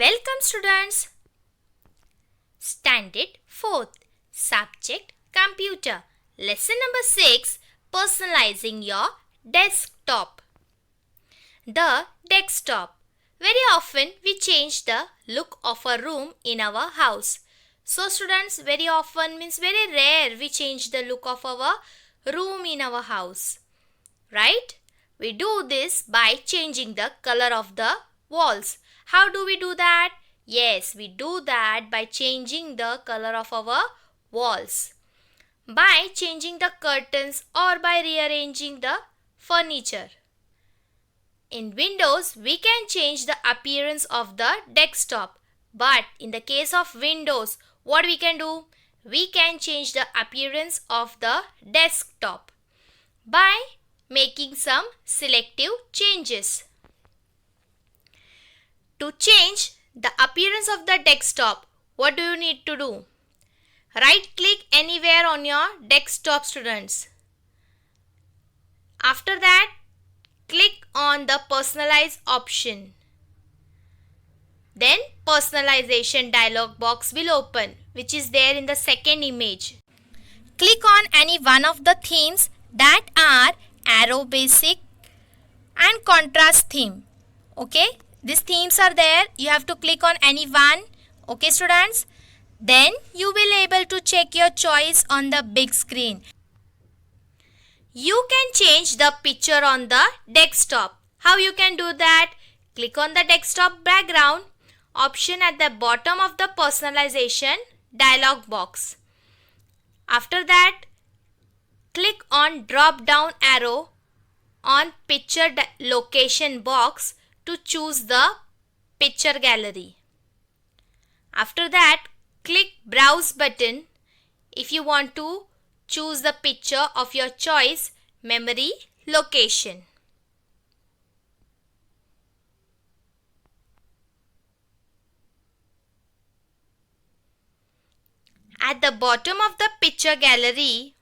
Welcome students. Standard 4th. Subject Computer. Lesson number 6. Personalizing your desktop. The desktop. Very often we change the look of a room in our house. So students, very often means very rare we change the look of our room in our house. Right? We do this by changing the color of the walls. How do we do that? Yes, we do that by changing the color of our walls, by changing the curtains or by rearranging the furniture. In Windows, we can change the appearance of the desktop. But in the case of Windows, what we can do? We can change the appearance of the desktop by making some selective changes. To change the appearance of the desktop, what do you need to do? Right click anywhere on your desktop, students. After that, click on the personalize option. Then personalization dialog box will open, which is there in the second image. Click on any one of the themes that are arrow basic and contrast theme. Okay, these themes are there. You have to click on any one. Okay students, then you will able to check your choice on the big screen. You can change the picture on the desktop. How you can do that? Click on the desktop background option at the bottom of the personalization dialog box. After that, click on drop down arrow on picture location box to choose the picture gallery. After that, click browse button if you want to choose the picture of your choice memory location. At the bottom of the picture gallery,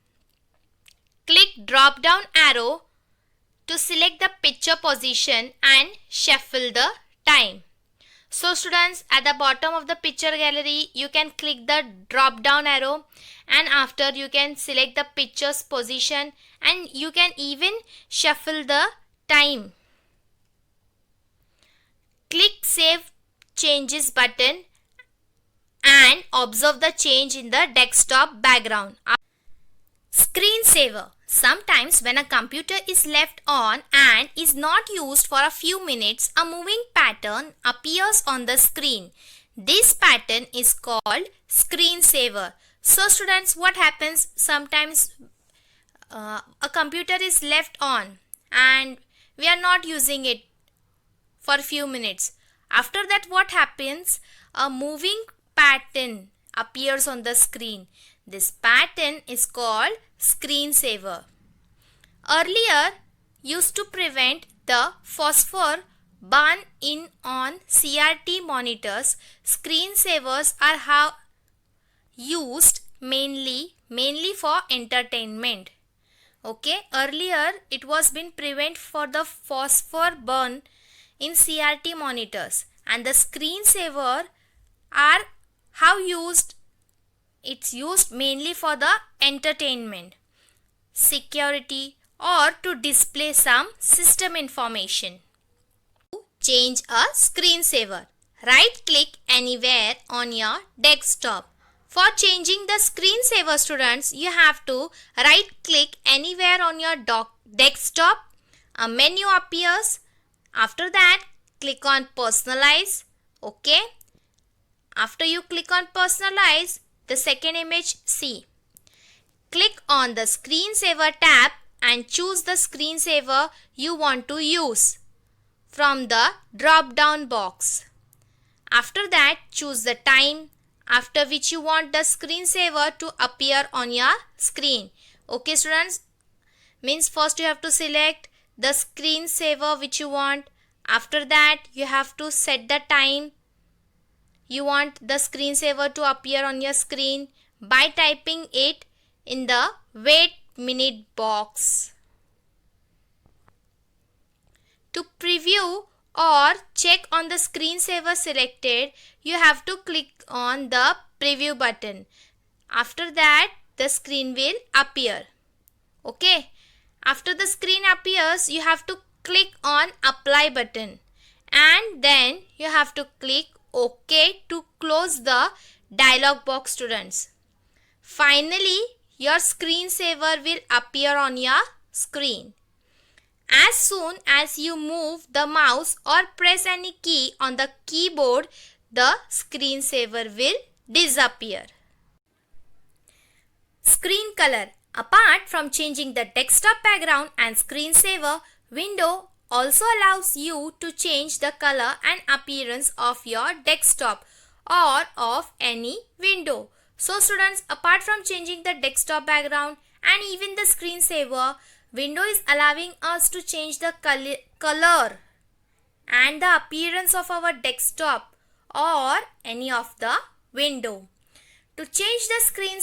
click drop down arrow to select the picture position and shuffle the time. So students, at the bottom of the picture gallery, you can click the drop down arrow and after you can select the picture's position and you can even shuffle the time. Click save changes button and observe the change in the desktop background. Screensaver. Sometimes when a computer is left on and is not used for a few minutes, a moving pattern appears on the screen. This pattern is called screensaver. So students, what happens sometimes a computer is left on and we are not using it for a few minutes. After that, what happens? A moving pattern appears on the screen. This pattern is called screensaver. Earlier, used to prevent the phosphor burn in on CRT monitors, screensavers are used mainly for entertainment. Okay, earlier it was been prevent for the phosphor burn in CRT monitors, and the screensaver are how used. It's used mainly for the entertainment, security, or to display some system information. To change a screensaver, right click anywhere on your desktop. For changing the screensaver, students, you have to right click anywhere on your desktop. A menu appears. After that, click on personalize. Okay. After you click on personalize, the second image see. Click on the screensaver tab and choose the screensaver you want to use from the drop down box. After that, choose the time after which you want the screensaver to appear on your screen. Okay students, means first you have to select the screensaver which you want. After that, you have to set the time you want the screensaver to appear on your screen by typing it in the wait minute box. To preview or check on the screensaver selected, you have to click on the preview button. After that, the screen will appear. Okay. After the screen appears, you have to click on apply button and then you have to click OK to close the dialog box, students. Finally, your screensaver will appear on your screen. As soon as you move the mouse or press any key on the keyboard, the screensaver will disappear. Screen color. Apart from changing the desktop background and screensaver, window also allows you to change the color and appearance of your desktop or of any window. So students, apart from changing the desktop background and even the screensaver, window is allowing us to change the color and the appearance of our desktop or any of the window. To change the screen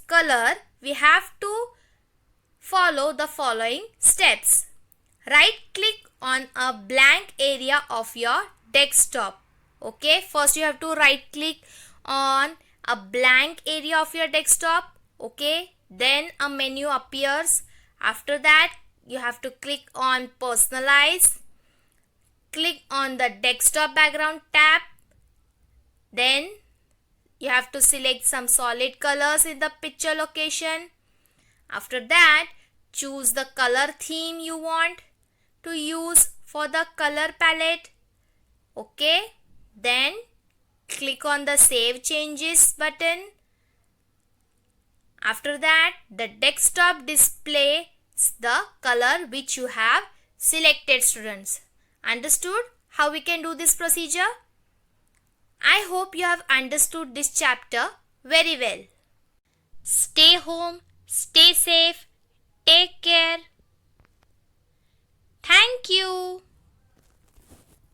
color, we have to follow the following steps. Right click on a blank area of your desktop. Okay, first you have to right click on a blank area of your desktop. Okay, then a menu appears. After that, you have to click on personalize. Click on the desktop background tab. Then you have to select some solid colors in the picture location. After that, choose the color theme you want to use for the color palette. Okay, then click on the save changes button. After that, the desktop displays the color which you have selected, students. Understood how we can do this procedure? I hope you have understood this chapter very well. Stay home, stay safe